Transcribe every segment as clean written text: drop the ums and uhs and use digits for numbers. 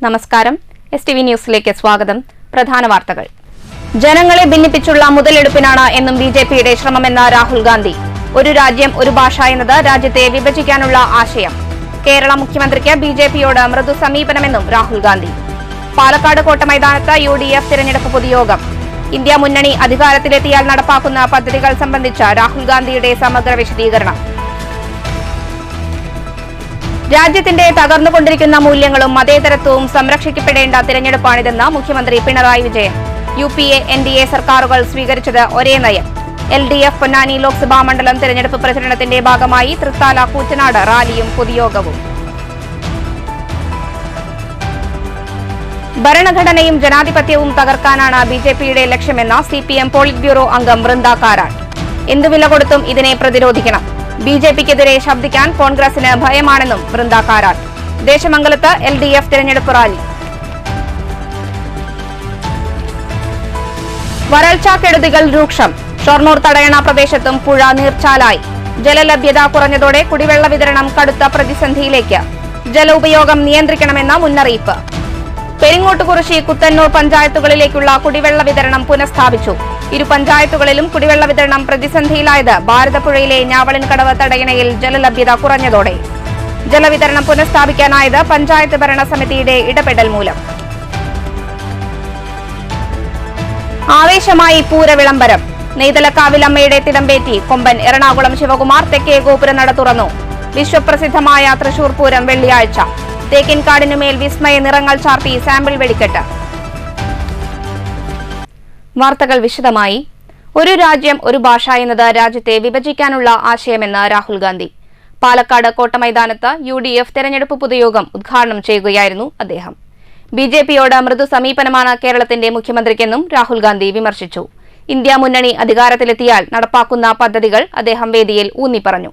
നമസ്കാരം. STV ന്യൂസിലേക്ക് സ്വാഗതം. പ്രധാന വാർത്തകൾ. ജനങ്ങളെ ഭിന്നിപ്പിച്ചുള്ള മുതലെടുപ്പിനാണ് എന്നും ബിജെപിയുടെ ശ്രമമെന്ന രാഹുൽ ഗാന്ധി. ഒരു രാജ്യം ഒരു ഭാഷ എന്നത് രാജ്യത്തെ വിഭജിക്കാനുള്ള ആശയം. കേരള മുഖ്യമന്ത്രിക്ക് ബിജെപിയോട് മൃദു സമീപനമെന്നും രാഹുൽ ഗാന്ധി. പാലക്കാട് കോട്ടമൈതാനത്ത് UDF തിരഞ്ഞെടുപ്പ് പൊതുയോഗം. ഇന്ത്യ മുന്നണി അധികാരത്തിലെത്തിയാൽ നടപ്പാക്കുന്ന പദ്ധതികൾ സംബന്ധിച്ച രാഹുൽ ഗാന്ധിയുടെ സമഗ്ര വിശദീകരണം. രാജ്യത്തിന്റെ തകർന്നുകൊണ്ടിരിക്കുന്ന മൂല്യങ്ങളും മതേതരത്വവും സംരക്ഷിക്കപ്പെടേണ്ട തിരഞ്ഞെടുപ്പാണിതെന്ന് മുഖ്യമന്ത്രി പിണറായി വിജയൻ. UPA NDA സർക്കാരുകൾ സ്വീകരിച്ചത് ഒരേ നയം. LDF പൊന്നാനി ലോക്സഭാ മണ്ഡലം തിരഞ്ഞെടുപ്പ് പ്രചരണത്തിന്റെ ഭാഗമായി തൃത്താല കൂറ്റനാട് റാലിയും പൊതുയോഗവും. ഭരണഘടനയും ജനാധിപത്യവും തകർക്കാനാണ് ബിജെപിയുടെ ലക്ഷ്യമെന്ന CPM പോളിറ്റ് ബ്യൂറോ അംഗം വൃന്ദ കാരാട്ട്. എന്തുവില കൊടുത്തും ഇതിനെ പ്രതിരോധിക്കണം. ബിജെപിക്കെതിരെ ശബ്ദിക്കാൻ കോൺഗ്രസിന് ഭയമാണെന്നും വൃന്ദ കാരാട്ട്. ദേശമംഗലത്ത് LDF തിരഞ്ഞെടുപ്പ് റാലി. വരൾച്ചാക്കെടുതികൾ രൂക്ഷം. ഷൊർണൂർ തടയണ പ്രദേശത്തും പുഴ നീർച്ചാലായി. ജലലഭ്യത കുറഞ്ഞതോടെ കുടിവെള്ള വിതരണം കടുത്ത പ്രതിസന്ധിയിലേക്ക്. ജല ഉപയോഗം നിയന്ത്രിക്കണമെന്ന മുന്നറിയിപ്പ്. പെരിങ്ങോട്ടുകുറിശി കുത്തന്നൂർ പഞ്ചായത്തുകളിലേക്കുള്ള കുടിവെള്ള വിതരണം പുനഃസ്ഥാപിച്ചു. ഇരു പഞ്ചായത്തുകളിലും കുടിവെള്ള വിതരണം പ്രതിസന്ധിയിലായത് ഭാരതപ്പുഴയിലെ ഞാവളിൻകടവ് തടയണയിൽ ജലലഭ്യത കുറഞ്ഞതോടെ. ജലവിതരണം പുനഃസ്ഥാപിക്കാനായത് പഞ്ചായത്ത് ഭരണസമിതിയുടെ ഇടപെടൽ മൂലം. ആവേശമായി പൂരവിളംബരം. നെയ്തലക്കാവിൽ അമ്മയുടെ തിടമ്പേറ്റി കൊമ്പൻ എറണാകുളം ശിവകുമാർ തെക്കേ ഗോപുരനട തുറന്നു. വിശ്വപ്രസിദ്ധമായ തൃശൂർ പൂരം വെള്ളിയാഴ്ച. തേക്കിൻകാടിനുമേൽ വിസ്മയ നിറങ്ങൾ ചാർത്തി സാമ്പിൾ വെടിക്കെട്ട്. വാർത്തകൾ വിശദമായി. ഒരു രാജ്യം ഒരു ഭാഷ എന്നത് രാജ്യത്തെ വിഭജിക്കാനുള്ള ആശയമെന്ന് രാഹുൽ ഗാന്ധി. പാലക്കാട് കോട്ടമൈതാനത്ത് UDF തെരഞ്ഞെടുപ്പ് പൊതുയോഗം ഉദ്ഘാടനം ചെയ്യുകയായിരുന്നു അദ്ദേഹം. ബിജെപിയോട് മൃദു സമീപനമാണ് കേരളത്തിന്റെ മുഖ്യമന്ത്രിക്കെന്നും രാഹുൽ ഗാന്ധി വിമർശിച്ചു. ഇന്ത്യ മുന്നണി അധികാരത്തിലെത്തിയാൽ നടപ്പാക്കുന്ന പദ്ധതികൾ അദ്ദേഹം വേദിയിൽ ഊന്നിപ്പറഞ്ഞു.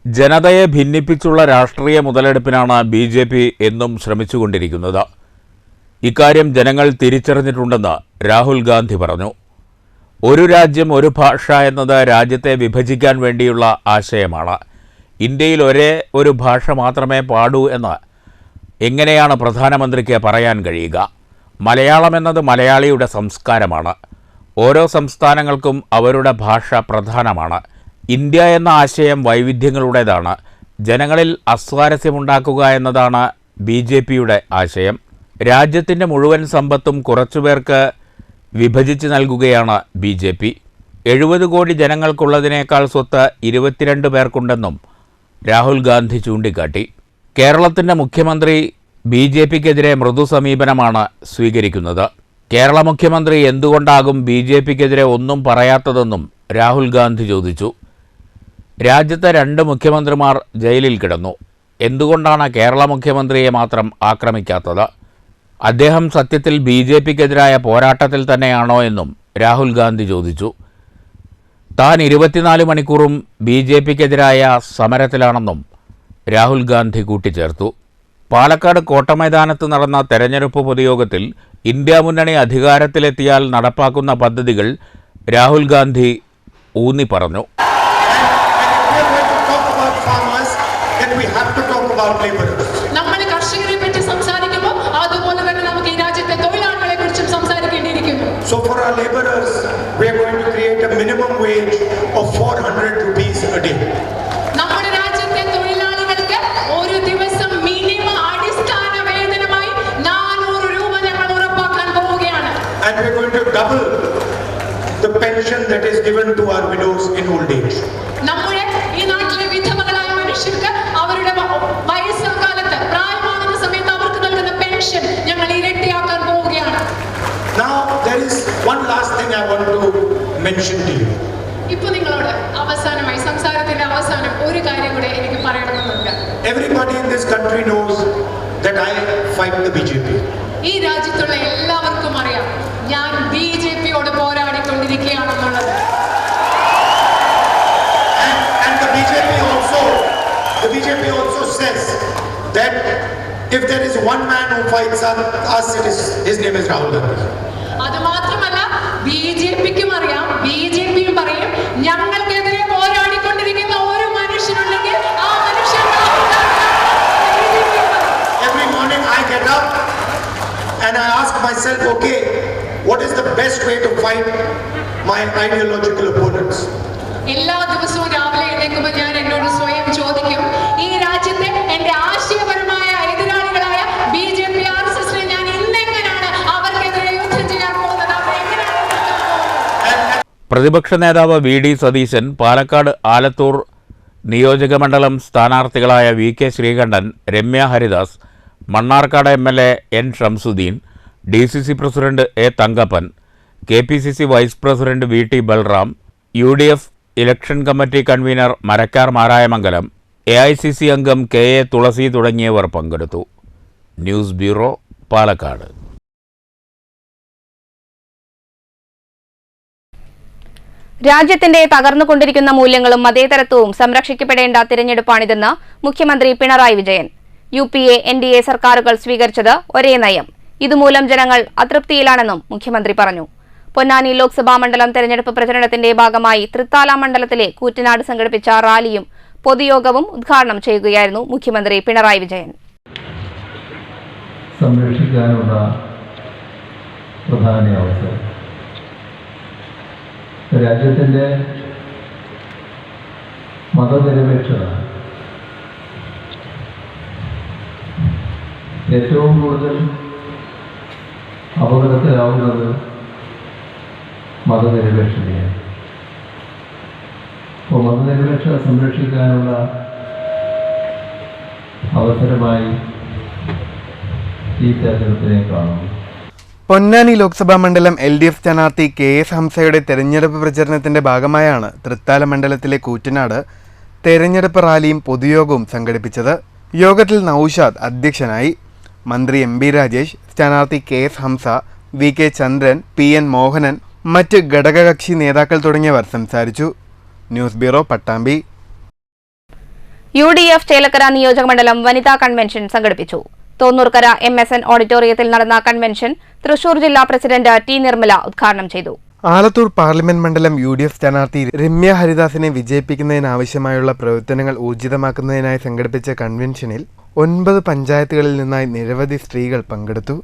ജനതയെ ഭിന്നിപ്പിച്ചുള്ള രാഷ്ട്രീയ മുതലെടുപ്പിനാണ് BJP എന്നും ശ്രമിച്ചുകൊണ്ടിരിക്കുന്നത്. ഇക്കാര്യം ജനങ്ങൾ തിരിച്ചറിഞ്ഞിട്ടുണ്ടെന്ന് രാഹുൽ ഗാന്ധി പറഞ്ഞു. ഒരു രാജ്യം ഒരു ഭാഷ എന്നത് രാജ്യത്തെ വിഭജിക്കാൻ വേണ്ടിയുള്ള ആശയമാണ്. ഇന്ത്യയിൽ ഒരേ ഒരു ഭാഷ മാത്രമേ പാടൂ എന്ന് എങ്ങനെയാണ് പ്രധാനമന്ത്രിക്ക് പറയാൻ കഴിയുക? മലയാളം എന്നത് മലയാളിയുടെ സംസ്കാരമാണ്. ഓരോ സംസ്ഥാനങ്ങൾക്കും അവരുടെ ഭാഷ പ്രധാനമാണ്. ഇന്ത്യ എന്ന ആശയം വൈവിധ്യങ്ങളുടേതാണ്. ജനങ്ങളിൽ അസ്വാരസ്യമുണ്ടാക്കുക എന്നതാണ് BJPയുടെ ആശയം. രാജ്യത്തിൻ്റെ മുഴുവൻ സമ്പത്തും കുറച്ചുപേർക്ക് വിഭജിച്ച് നൽകുകയാണ് BJP. 70 കോടി ജനങ്ങൾക്കുള്ളതിനേക്കാൾ സ്വത്ത് 22 പേർക്കുണ്ടെന്നും രാഹുൽ ഗാന്ധി ചൂണ്ടിക്കാട്ടി. കേരളത്തിൻ്റെ മുഖ്യമന്ത്രി BJPക്കെതിരെ മൃദു സമീപനമാണ് സ്വീകരിക്കുന്നത്. കേരള മുഖ്യമന്ത്രി എന്തുകൊണ്ടാകും BJPക്കെതിരെ ഒന്നും പറയാത്തതെന്നും രാഹുൽ ഗാന്ധി ചോദിച്ചു. രാജ്യത്തെ 2 മുഖ്യമന്ത്രിമാർ ജയിലിൽ കിടന്നു. എന്തുകൊണ്ടാണ് കേരള മുഖ്യമന്ത്രിയെ മാത്രം ആക്രമിക്കാത്തത്? അദ്ദേഹം സത്യത്തിൽ BJPക്കെതിരായ പോരാട്ടത്തിൽ തന്നെയാണോ എന്നും രാഹുൽ ഗാന്ധി ചോദിച്ചു. താൻ 24 മണിക്കൂറും BJPക്കെതിരായ സമരത്തിലാണെന്നും രാഹുൽ ഗാന്ധി കൂട്ടിച്ചേർത്തു. പാലക്കാട് കോട്ടമൈതാനത്ത് നടന്ന തെരഞ്ഞെടുപ്പ് പൊതുയോഗത്തിൽ ഇന്ത്യ മുന്നണി അധികാരത്തിലെത്തിയാൽ നടപ്പാക്കുന്ന പദ്ധതികൾ രാഹുൽ ഗാന്ധി ഊന്നി പറഞ്ഞു. So for our laborers, we are going to create a minimum wage of 400 rupees a day. നമ്മുടെ രാജ്യത്തെ തൊഴിലാളികൾക്ക് ഒരു ദിവസം മിനിമം അടിസ്ഥാന വേതനമായി 400 രൂപ ഞങ്ങൾ ഉറപ്പാക്കാൻ പോവുകയാണ്. And we are going to double the pension that is given to our widows in old age. നമ്മുടെ ഈ നാട്ടിലെ വിധവകളായ മനുഷ്യർക്ക് അവരുടെ വയസ്സുകാലത്ത് പ്രായമാകുന്ന സമയത്ത് അവർക്ക് നൽകുന്ന പെൻഷൻ ഞങ്ങൾ ഇരട്ടിയാക്കാൻ പോവുകയാണ്. Now there is one last thing I want to mention to you. ഇപ്പോൾ നിങ്ങളോട് അവസാനമായി സംസാരത്തിന്റെ അവസാനം ഒരു കാര്യം കൂടെ എനിക്ക് പറയണമെന്നുണ്ട്. Everybody in this country knows that I fight the BJP. ഈ രാജ്യത്തുള്ള എല്ലാവർക്കും അറിയാം ഞാൻ BJPയോട് പോരാടിക്കൊണ്ടിരിക്കുകയാണെന്നുള്ളത്. And the BJP also says that if there is one man who fights us, his name is Rahul Gandhi. അത് മാത്രമല്ല BJPക്കും അറിയാം, BJPയും പറയും ഞങ്ങൾക്കെതിരെ പോരാടിക്കൊണ്ടിരിക്കുന്ന ഒരു മനുഷ്യനുണ്ടെങ്കിൽ ആ മനുഷ്യൻ. Every morning I get up and I ask myself, okay, what is the best way to fight my ideological opponents? എല്ലാ ദിവസവും രാവിലെ എഴുന്നേൽക്കുമ്പോൾ ഞാൻ എന്നോട് സ്വയം ചോദിക്കും, ഈ രാജ്യത്തെ എന്റെ ആശയപരമായ എതിരാളികളായ BJP RSS ഞാൻ ഇന്നെങ്ങനെയാണ് അവർക്കെതിരെ യുദ്ധം ചെയ്യാൻ പോകുന്നത്? പ്രതിപക്ഷ നേതാവ് VD സതീശൻ, പാലക്കാട് ആലത്തൂർ നിയോജകമണ്ഡലം സ്ഥാനാർത്ഥികളായ VK Sreekandan, Ramya Haridas, Mannarkkad MLA N Shamsudheen, DCC president A Thankappan, KPCC vice president VT Balram, UDF election committee convenor Marakkar Marayamangalam, AICC അംഗം KA തുളസി തുടങ്ങിയവർ പങ്കെടുത്തു. News bureau, Palakkad. രാജ്യത്തിന്റെ തകർന്നുകൊണ്ടിരിക്കുന്ന മൂല്യങ്ങളും മതേതരത്വവും സംരക്ഷിക്കപ്പെടേണ്ട തിരഞ്ഞെടുപ്പാണിതെന്ന് മുഖ്യമന്ത്രി പിണറായി വിജയൻ. UPA NDA സർക്കാരുകൾ സ്വീകരിച്ചത് ഒരേ നയം. ഇതുമൂലം ജനങ്ങൾ അതൃപ്തിയിലാണെന്നും മുഖ്യമന്ത്രി പറഞ്ഞു. പൊന്നാനി ലോക്സഭാ മണ്ഡലം തെരഞ്ഞെടുപ്പ് പ്രചരണത്തിന്റെ ഭാഗമായി തൃത്താല മണ്ഡലത്തിലെ കൂറ്റനാട് സംഘടിപ്പിച്ച റാലിയും പൊതുയോഗവും ഉദ്ഘാടനം ചെയ്യുകയായിരുന്നു മുഖ്യമന്ത്രി പിണറായി വിജയൻ. സംരക്ഷിക്കാനുള്ള പ്രധാന അവസരം രാജ്യത്തിൻ്റെ മതനിരപേക്ഷത ഏറ്റവും കൂടുതൽ അപകടത്തിലാവുന്നത് മതനിരപേക്ഷതയാണ്. അപ്പോൾ മതനിരപേക്ഷത സംരക്ഷിക്കാനുള്ള അവസരമായി ഈ തെരഞ്ഞെടുപ്പിനെ കാണുന്നു. പൊന്നാനി ലോക്സഭാ മണ്ഡലം LDF സ്ഥാനാർത്ഥി KS ഹംസയുടെ തെരഞ്ഞെടുപ്പ് പ്രചരണത്തിന്റെ ഭാഗമായാണ് തൃത്താല മണ്ഡലത്തിലെ കൂറ്റനാട് തെരഞ്ഞെടുപ്പ് റാലിയും പൊതുയോഗവും സംഘടിപ്പിച്ചത്. യോഗത്തിൽ നൌഷാദ് അധ്യക്ഷനായി. മന്ത്രി MB രാജേഷ്, സ്ഥാനാർത്ഥി KS ഹംസ, VK ചന്ദ്രൻ, PN മോഹനൻ, മറ്റ് ഘടകകക്ഷി നേതാക്കൾ തുടങ്ങിയവർ സംസാരിച്ചു. News bureau, Pattambi. UDF Chelakkara നിയോജകമണ്ഡലം വനിതാ കൺവെൻഷൻ സംഘടിപ്പിച്ചു. തോന്നൂർക്കര MSN ഓഡിറ്റോറിയത്തിൽ നടന്ന കൺവെൻഷൻ തൃശൂർ ജില്ലാ പ്രസിഡന്റ് T നിർമ്മല ഉദ്ഘാടനം ചെയ്തു. ആലത്തൂർ പാർലമെന്റ് മണ്ഡലം UDF സ്ഥാനാർത്ഥി രമ്യ ഹരിദാസിനെ വിജയിപ്പിക്കുന്നതിനാവശ്യമായുള്ള പ്രവർത്തനങ്ങൾ ഊർജിതമാക്കുന്നതിനായി സംഘടിപ്പിച്ച കൺവെൻഷനിൽ 9 പഞ്ചായത്തുകളിൽ നിന്നായി നിരവധി സ്ത്രീകൾ പങ്കെടുത്തു.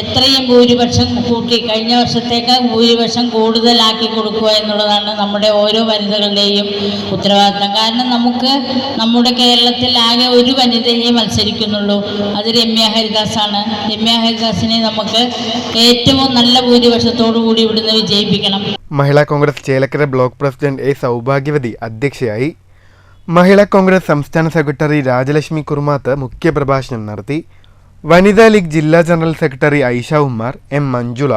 എത്രയും ഭൂരിപക്ഷം കൂട്ടി കഴിഞ്ഞ വർഷത്തേക്കാൾ ഭൂരിപക്ഷം കൂടുതലാക്കി കൊടുക്കുക എന്നുള്ളതാണ് നമ്മുടെ ഓരോ വനിതകളുടെയും ഉത്തരവാദിത്തം. കാരണം നമുക്ക് നമ്മുടെ കേരളത്തിൽ ആകെ ഒരു വനിതയെ മത്സരിക്കുന്നുള്ളൂ, അത് രമ്യ ഹരിദാസാണ്. രമ്യ ഹരിദാസിനെ നമുക്ക് ഏറ്റവും നല്ല ഭൂരിപക്ഷത്തോടു കൂടി ഇവിടുന്ന് വിജയിപ്പിക്കണം. Mahila Congress Chelakkara block president A Soubhagyavathi അധ്യക്ഷയായി. മഹിളാ കോൺഗ്രസ് സംസ്ഥാന സെക്രട്ടറി രാജലക്ഷ്മി കുർമാത്ത് മുഖ്യപ്രഭാഷണം നടത്തി. വനിതാ ലീഗ് ജില്ലാ general secretary Aisha Ummar, M Manjula,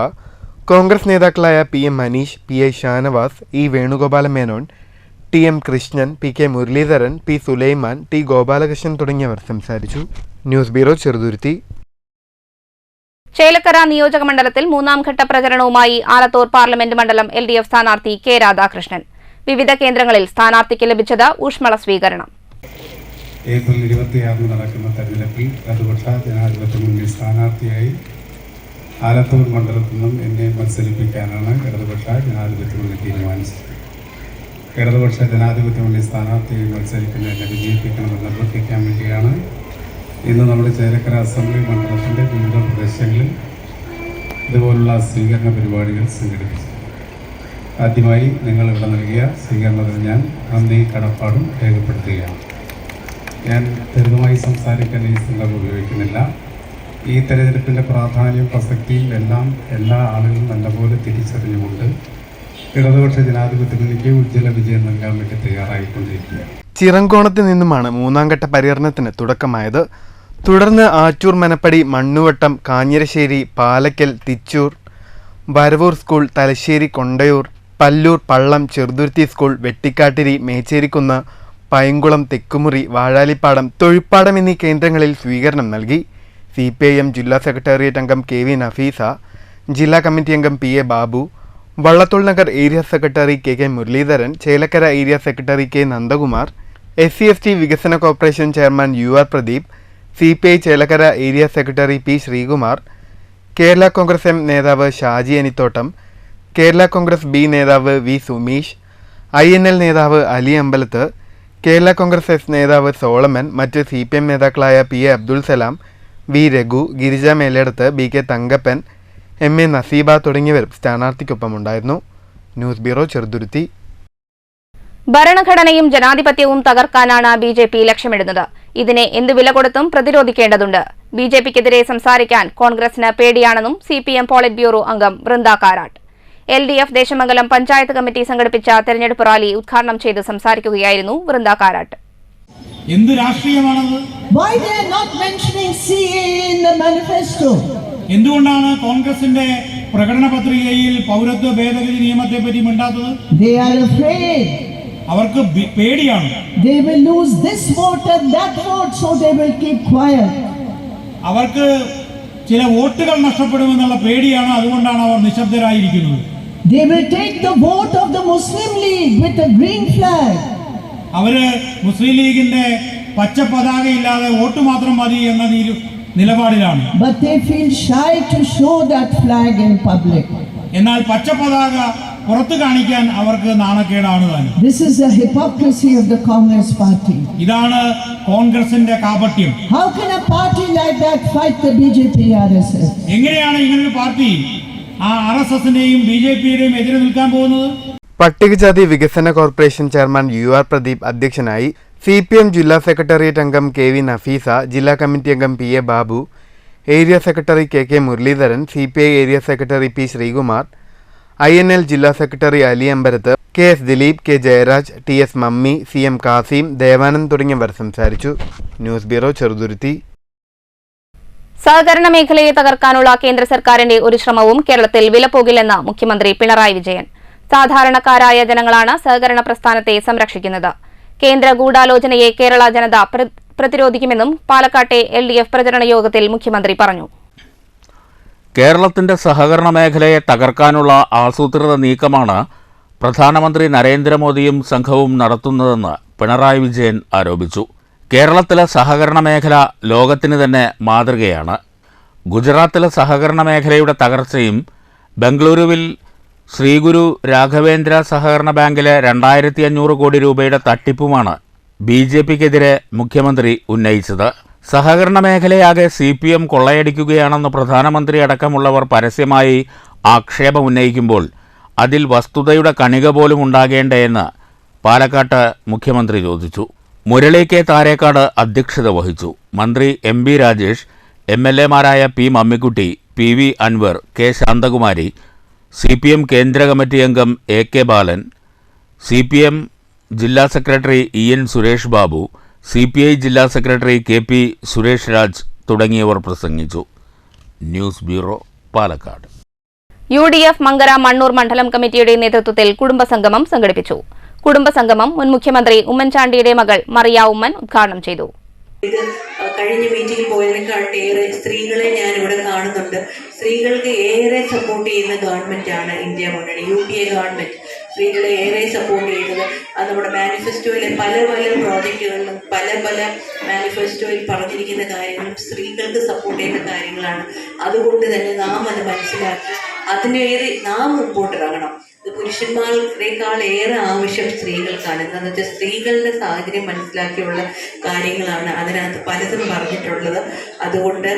Congress നേതാക്കളായ PM Manish, PI Shanavas, E Venugopala Menon, TM Krishnan, PK Muraleedharan, P Sulaiman, T Gopalakrishnan തുടങ്ങിയവർ സംസാരിച്ചു. News bureau, Cheruthuruthy. ചേലക്കര നിയോജകമണ്ഡലത്തിൽ മൂന്നാം ഘട്ട പ്രചരണവുമായി ആലത്തൂർ പാർലമെന്റ് മണ്ഡലം LDF സ്ഥാനാർത്ഥി K രാധാകൃഷ്ണൻ. വിവിധ കേന്ദ്രങ്ങളിൽ സ്ഥാനാർത്ഥിക്ക് ലഭിച്ചത് ഊഷ്മള സ്വീകരണം. ഏപ്രിൽ 26 നടക്കുന്ന തെരഞ്ഞെടുപ്പിൽ ഇടതുപക്ഷ ജനാധിപത്യ മുന്നണി സ്ഥാനാർത്ഥിയായി ആലത്തൂർ മണ്ഡലത്തിൽ നിന്നും എന്നെ മത്സരിപ്പിക്കാനാണ് ഇടതുപക്ഷ ജനാധിപത്യ മുന്നണി തീരുമാനിച്ചത്. ഇടതുപക്ഷ ജനാധിപത്യ മുന്നണി സ്ഥാനാർത്ഥിയായി മത്സരിക്കുന്ന എന്നെ വിജയിപ്പിക്കണമെന്ന് അഭ്യർത്ഥിക്കാൻ വേണ്ടിയാണ് ഇന്ന് നമ്മുടെ ചേലക്കര അസംബ്ലി മണ്ഡലത്തിൻ്റെ വിവിധ പ്രദേശങ്ങളിൽ ഇതുപോലുള്ള സ്വീകരണ പരിപാടികൾ സംഘടിപ്പിച്ചത്. ആദ്യമായി നിങ്ങൾ ഇവിടെ നൽകിയ സ്വീകരണത്തിന് ഞാൻ നന്ദി കടപ്പാടും രേഖപ്പെടുത്തുകയാണ്. ഞാൻ ദീർഘമായി സംസാരിക്കാൻ ഈ സന്ദർഭം ഉപയോഗിക്കുന്നില്ല. ഈ തെരഞ്ഞെടുപ്പിൻ്റെ പ്രാധാന്യം പ്രസക്തിയും എല്ലാം എല്ലാ ആളുകളും നല്ലപോലെ തിരിച്ചറിഞ്ഞുകൊണ്ട് ഇടതുപക്ഷ ജനാധിപത്യ മുന്നണിക്ക് ഉജ്ജ്വല വിജയം നൽകാൻ വേണ്ടി തയ്യാറായിക്കൊണ്ടിരിക്കുകയാണ്. ചിറങ്കോണത്ത് നിന്നുമാണ് മൂന്നാം ഘട്ട പര്യടനത്തിന് തുടക്കമായത്. തുടർന്ന് ആറ്റൂർ, മനപ്പടി, മണ്ണുവട്ടം, കാഞ്ഞിരശ്ശേരി, പാലക്കൽ, തിച്ചൂർ, വരവൂർ സ്കൂൾ, തലശ്ശേരി, കൊണ്ടയൂർ, പല്ലൂർ, പള്ളം, ചെറുതുരുത്തി സ്കൂൾ, വെട്ടിക്കാട്ടിരി, മേച്ചേരിക്കുന്ന്, പൈങ്കുളം, തെക്കുമുറി, വാഴാലിപ്പാടം, തൊഴിപ്പാടം എന്നീ കേന്ദ്രങ്ങളിൽ സ്വീകരണം നൽകി. CPIM ജില്ലാ സെക്രട്ടേറിയറ്റ് അംഗം KV നഫീസ, ജില്ലാ കമ്മിറ്റി അംഗം PA Babu, Vallathol Nagar area secretary KK Muraleedharan, Chelakkara area secretary K Nandakumar, SC/ST വികസന corporation chairman UR Pradeep, CPI Chelakkara area secretary P Sreekumar, Kerala Congress M നേതാവ് ഷാജി അനിത്തോട്ടം, കേരള കോൺഗ്രസ് B നേതാവ് V സുമീഷ്, INL നേതാവ് അലി അമ്പലത്ത്, കേരള കോൺഗ്രസ് S നേതാവ് സോളമൻ, മറ്റ് CPM നേതാക്കളായ PA Abdul Salam, V Raghu, Girija Meledath, BK Thankappan, MA Naseeba തുടങ്ങിയവരും സ്ഥാനാർത്ഥിക്കൊപ്പമുണ്ടായിരുന്നു. News bureau, Cheruthuruthy. ഭരണഘടനയും ജനാധിപത്യവും തകർക്കാനാണ് BJP ലക്ഷ്യമിടുന്നത്. ഇതിനെ എന്തു വില കൊടുത്തും പ്രതിരോധിക്കേണ്ടതുണ്ട്. BJPക്കെതിരെ സംസാരിക്കാൻ കോൺഗ്രസിന് പേടിയാണെന്നും CPM പോളിറ്റ് ബ്യൂറോ അംഗം വൃന്ദ കാരാട്ട്. LDF ദേശമംഗലം പഞ്ചായത്ത് കമ്മിറ്റി സംഘടിപ്പിച്ച തെരഞ്ഞെടുപ്പ് റാലി ഉദ്ഘാടനം ചെയ്ത് സംസാരിക്കുകയായിരുന്നു വൃന്ദ കാരാട്ട്. എന്ത് രാഷ്ട്രീയമാണത്? Why they are not mentioning CAA in the manifesto? എന്തുകൊണ്ടാണ് കോൺഗ്രസിന്റെ പ്രകടന പത്രികയിൽ പൗരത്വ ഭേദഗതി നിയമത്തെ പറ്റി മിണ്ടാത്തത്? They are afraid. അവർക്ക് പേടിയാണ്. They will lose this vote and that vote, so they will keep quiet. അവർക്ക് ചില വോട്ടുകൾ നഷ്ടപ്പെടുമെന്നുള്ള പേടിയാണ്, അതുകൊണ്ടാണ് അവർ നിശബ്ദരായിരിക്കുന്നത്. They will take the vote of the Muslim League with a green flag. അവര് മുസ്ലിം ലീഗിന്റെ പച്ച പതാകയില്ലാതെ വോട്ട് മാത്രം മതി എന്ന നിലപാടിലാണ്. But they feel shy to show that flag in public. എന്നാൽ പച്ച പതാക പുറത്തു കാണിക്കാൻ അവർക്ക് നാണക്കേടാണ് താനും. This is the hypocrisy of the Congress party. ഇതാണ് കോൺഗ്രസിന്റെ കാപട്യം. How can a party like that fight the BJP RSS? എങ്ങനെയാണ് ഇങ്ങനൊരു പാർട്ടി ആ RSSന്റെയും BJPയുടെയും എതിരെ നിൽക്കാൻ പോകുന്നത്? പട്ടികജാതി വികസന കോർപ്പറേഷൻ ചെയർമാൻ UR പ്രദീപ് അധ്യക്ഷനായി. CPM ജില്ലാ സെക്രട്ടേറിയറ്റ് അംഗം KV നഫീസ, ജില്ലാ കമ്മിറ്റി അംഗം PA Babu, area secretary KK Muralidharan, CPI area secretary P Sreekumar, INL ജില്ലാ secretary Ali Ambarath, KS Dileep, K Jayaraj, TS Mammi, CM Kasim, Devanand തുടങ്ങിയവർ സംസാരിച്ചു. News bureau, Cheruthuruthy. സഹകരണ മേഖലയെ തകർക്കാനുള്ള കേന്ദ്ര സർക്കാരിന്റെ ഒരു ശ്രമവും കേരളത്തിൽ വിലപ്പോകില്ലെന്ന് മുഖ്യമന്ത്രി പിണറായി വിജയൻ. സാധാരണക്കാരായ ജനങ്ങളാണ് സഹകരണ പ്രസ്ഥാനത്തെ സംരക്ഷിക്കുന്നത്. കേന്ദ്ര ഗൂഢാലോചനയെ കേരള ജനത പ്രതിരോധിക്കുമെന്നും പാലക്കാട്ടെ LDF പ്രചരണ യോഗത്തിൽ മുഖ്യമന്ത്രി പറഞ്ഞു. കേരളത്തിന്റെ സഹകരണ മേഖലയെ തകർക്കാനുള്ള ആസൂത്രിത നീക്കമാണ് പ്രധാനമന്ത്രി നരേന്ദ്രമോദിയും സംഘവും നടത്തുന്നതെന്ന് പിണറായി വിജയൻ ആരോപിച്ചു. കേരളത്തിലെ സഹകരണ മേഖല ലോകത്തിന് തന്നെ മാതൃകയാണ്. ഗുജറാത്തിലെ സഹകരണ മേഖലയുടെ തകർച്ചയും ബംഗളൂരുവിൽ ശ്രീഗുരു രാഘവേന്ദ്ര സഹകരണ ബാങ്കിലെ 2500 കോടി രൂപയുടെ തട്ടിപ്പുമാണ് BJPക്കെതിരെ മുഖ്യമന്ത്രി ഉന്നയിച്ചത്. സഹകരണ മേഖലയാകെ CPM കൊള്ളയടിക്കുകയാണെന്ന് പ്രധാനമന്ത്രി അടക്കമുള്ളവർ പരസ്യമായി ആക്ഷേപമുന്നയിക്കുമ്പോൾ അതിൽ വസ്തുതയുടെ കണിക പോലും ഉണ്ടാകേണ്ടതെന്ന് പാലക്കാട്ട് മുഖ്യമന്ത്രി ചോദിച്ചു. മുരളി K താരേക്കാട് അധ്യക്ഷത വഹിച്ചു. മന്ത്രി MB രാജേഷ്, MLAമാരായ P Mammikutty, PV Anwar, K Santhakumari, CPM കേന്ദ്ര കമ്മിറ്റി അംഗം AK ബാലൻ, CPM ജില്ലാ secretary EN Suresh Babu, CPI ജില്ലാ സെക്രട്ടറി KP സുരേഷ് രാജ് തുടങ്ങിയവർ പ്രസംഗിച്ചു. News bureau, Palakkad. UDF Mankara Mannur മണ്ഡലം കമ്മിറ്റിയുടെ നേതൃത്വത്തിൽ കുടുംബസംഗമം സംഘടിപ്പിച്ചു. കുടുംബസംഗമം മുൻ മുഖ്യമന്ത്രി ഉമ്മൻചാണ്ടിയുടെ മകൾ മറിയ ഉമ്മൻ ഉദ്ഘാടനം ചെയ്തു. കഴിഞ്ഞ മീറ്റിംഗിൽ പോയതിനെക്കാട്ടേറെ സ്ത്രീകളെ ഞാൻ ഇവിടെ കാണുന്നുണ്ട്. സ്ത്രീകൾക്ക് ഏറെ സപ്പോർട്ട് ചെയ്യുന്ന ഗവൺമെന്റാണ് ഇന്ത്യ മുന്നണി, UPA ഗവൺമെന്റ്. സ്ത്രീകളെ ഏറെ സപ്പോർട്ട് ചെയ്യുന്നത് അത് നമ്മുടെ മാനിഫെസ്റ്റോയിലെ പല പ്രോജക്റ്റുകളിലും പല മാനിഫെസ്റ്റോയിൽ പറഞ്ഞിരിക്കുന്ന കാര്യങ്ങളും സ്ത്രീകൾക്ക് സപ്പോർട്ട് ചെയ്യുന്ന കാര്യങ്ങളാണ്. അതുകൊണ്ട് തന്നെ നാം അത് മനസ്സിലാക്കി അതിനേറെ നാം മുമ്പോട്ടിറങ്ങണം. ഇത് പുരുഷന്മാരെക്കാൾ ഏറെ ആവശ്യം സ്ത്രീകൾക്കാണ്. എന്താണെന്ന് വെച്ചാൽ സ്ത്രീകളുടെ സാഹചര്യം മനസ്സിലാക്കിയുള്ള കാര്യങ്ങളാണ് അതിനകത്ത് പലതും പറഞ്ഞിട്ടുള്ളത്. അതുകൊണ്ട്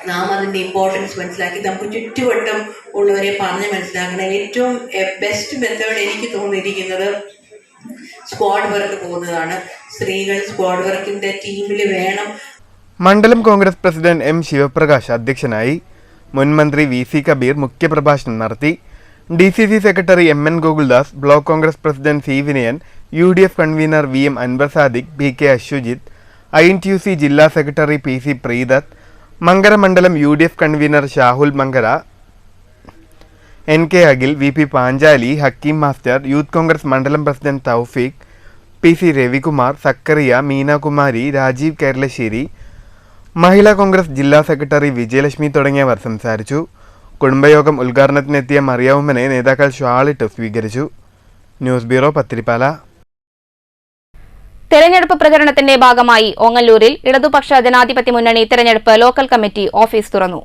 നാം അതിൻ്റെ ഇമ്പോർട്ടൻസ് മനസ്സിലാക്കി നമുക്ക് ചുറ്റുവട്ടം ഉള്ളവരെ പറഞ്ഞ് മനസ്സിലാക്കണം. ഏറ്റവും ബെസ്റ്റ് മെത്തേഡ് എനിക്ക് തോന്നിയിരിക്കുന്നത് സ്ക്വാഡ് വർക്ക് പോകുന്നതാണ്. സ്ത്രീകൾ സ്ക്വാഡ് വർക്കിൻ്റെ ടീമിൽ വേണം. മണ്ഡലം കോൺഗ്രസ് പ്രസിഡന്റ് M ശിവപ്രകാശ് അധ്യക്ഷനായി. മുൻ മന്ത്രി VC കബീർ മുഖ്യപ്രഭാഷണം നടത്തി. DCC secretary MN Gokuldas, block Congress president C Vinayan, UDF convenor VM Anwar Sadiq, BK Aswajith, INTUC ജില്ലാ സെക്രട്ടറി PC പ്രീദത്ത്, മങ്കര മണ്ഡലം UDF convenor Shahul Mankara, NK Akhil, VP Panchali, Hakeem master, youth Congress മണ്ഡലം പ്രസിഡന്റ് തൗഫീഖ്, PC രവികുമാർ, സക്കറിയ, മീനാകുമാരി, രാജീവ് കേരളശ്ശേരി, മഹിളാ കോൺഗ്രസ് ജില്ലാ സെക്രട്ടറി വിജയലക്ഷ്മി തുടങ്ങിയവർ സംസാരിച്ചു. കുടുംബയോഗം ഉദ്ഘാടനത്തിനെത്തിയ മറിയ ഉമ്മനെ നേതാക്കൾ ഷാളിട്ട് സ്വീകരിച്ചു. News bureau, Pathirippala. തെരഞ്ഞെടുപ്പ് പ്രചരണത്തിന്റെ ഭാഗമായി ഓങ്ങല്ലൂരിൽ ഇടതുപക്ഷ ജനാധിപത്യ മുന്നണി തെരഞ്ഞെടുപ്പ് ലോക്കൽ കമ്മിറ്റി ഓഫീസ് തുറന്നു.